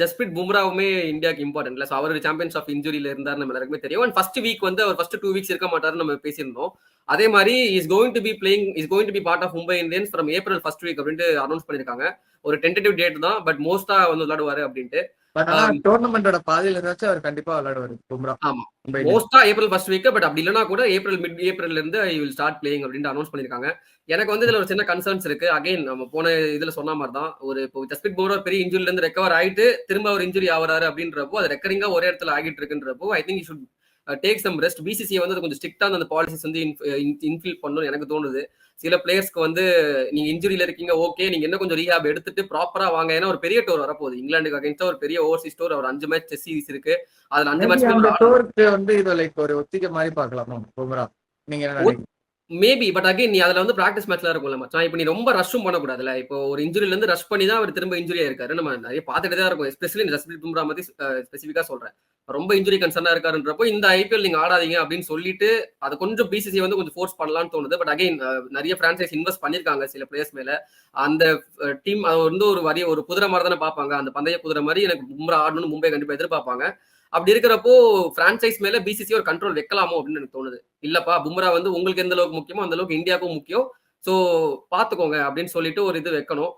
ஜஸ்பிரிட் பும்ராவுமே இந்தியாவுக்கு இம்பார்ட்டன்ட் இல்ல. அவர் champions of இன்ஜுரியில இருந்தாரு நம்ம எல்லாருக்குமே தெரியும். அண்ட் ஃபர்ஸ்ட் வீக் வந்து அவர் ஃபர்ஸ்ட் 2 வீக்ஸ் இருக்க மாட்டாருன்னு நம்ம பேசியிருந்தோம். அதே மாதிரி is going to be part of Mumbai Indians from April first week அப்படின்ட்டு அனௌன்ஸ் பண்ணிருக்காங்க. ஒரு டென்டேட்டிவ் டேட் தான், பட் மோஸ்டா வந்து விளையாடுவாரு அப்படின்ட்டு. டோர்னமெண்டோட பாதியில இருந்தாச்சும் அவர் கண்டிப்பா விளையாடுவாரு பும்ரா. ஆமா, மோஸ்டா ஏப்ரல் ஃபர்ஸ்ட் வீக், பட் அப்படி இல்லனா கூட மிட் ஏப்ரல்ல இருந்து ஐ வில் ஸ்டார்ட் பிளேயிங் அப்படினு அனௌன்ஸ் பண்ணிருக்காங்க. எனக்கு வந்து இதுல ஒரு சின்ன கன்சர்ன்ஸ் இருக்கு. அகைன் நம்ம போன இதுல சொன்ன மாதிரி தான், ஒரு இப்போ ஜஸ்பிரிட் பும்ரா பெரிய இன்ஜுரில இருந்து ரெக்கவர் ஆயிட்டு திரும்ப ஒரு இன்ஜுரி ஆவறாரு அப்படின்றப்போ, அது ரெக்கரிங்கா ஒரே இடத்துல ஆகிட்டு இருக்குன்றப்போ I think you should take some rest. BCCI வந்து கொஞ்சம் ஸ்ட்ரிக்டா அந்த பாலிசிஸ் வந்து இன்ஃபில் பண்ணணும் எனக்கு தோணுது. சில பிளேயர்ஸ்க்கு வந்து நீங்க இன்ஜுரியில இருக்கீங்க, ஓகே, நீங்க என்ன கொஞ்சம் ரீஹாப் எடுத்துட்டு ப்ராப்பரா வாங்க. ஏன்னா ஒரு பெரிய டோர் வரப்போகுது இங்கிலாந்துக்கு அகைன்ஸ்டா, ஒரு பெரிய ஓவர்சீஸ் டோர். ஒரு 5 மேட்ச் செஸ் சீரிஸ் இருக்கு. அதுல 5 மேட்ச் டோருக்கு வந்து இது லைக் ஒரு ஒத்திகை மாதிரி பார்க்கலாமா பும்ரா? நீங்க என்ன நினைக்கிறீங்க? மேபி, பட் அகைன் நீ அதுல வந்து பிராக்டிஸ் மேட்ச்ல இருக்கும்ல மச்சான். இப்போ நீ ரொம்ப ரஷ்ஷும் பண்ணக்கூடாதுல. இப்போ ஒரு இன்ஜுரியில இருந்து ரஷ் பண்ணி தான் அவர் திரும்ப இன்ஜுரி ஆயிருக்காரு. நம்ம நிறைய பார்த்துட்டு தான் இருக்கும். எஸ்பெஷலி ஜஸ்பிரிட் பும்ரா பத்தி ஸ்பெசிஃபிக்கா சொல்றேன். ரொம்ப இன்ஜுரி கன்சர்னா இருக்காருன்றப்போ இந்த ஐபிஎல் நீங்க ஆடாதீங்க அப்படின்னு சொல்லிட்டு அது கொஞ்சம் பிசிசி வந்து கொஞ்சம் ஃபோர்ஸ் பண்ணலாம்னு தோணுது. பட் அகைன் நிறைய பிரான்சைஸ் இன்வெஸ்ட் பண்ணிருக்காங்க சில பிளேயர்ஸ் மேல. அந்த டீம் வந்து ஒரு குதிரை மாதிரி தானே பார்ப்பாங்க. அந்த பந்தய குதிரை மாதிரி எனக்கு பும்ரா ஆடணும்னு மும்பை கண்டிப்பா எதிர்பார்ப்பாங்க. அப்படி இருக்கிறப்போ பிரான்சைஸ் மேல பிசிசி ஒரு கண்ட்ரோல் வைக்கலாமோ அப்படின்னு எனக்கு தோணுது. இல்லப்பா, பும்ரா வந்து உங்களுக்கு எந்த அளவுக்கு முக்கியமோ அந்த அளவுக்கு இந்தியாவுக்கும் முக்கியம். சோ பாத்துக்கோங்க அப்படின்னு சொல்லிட்டு ஒரு இது வைக்கணும்.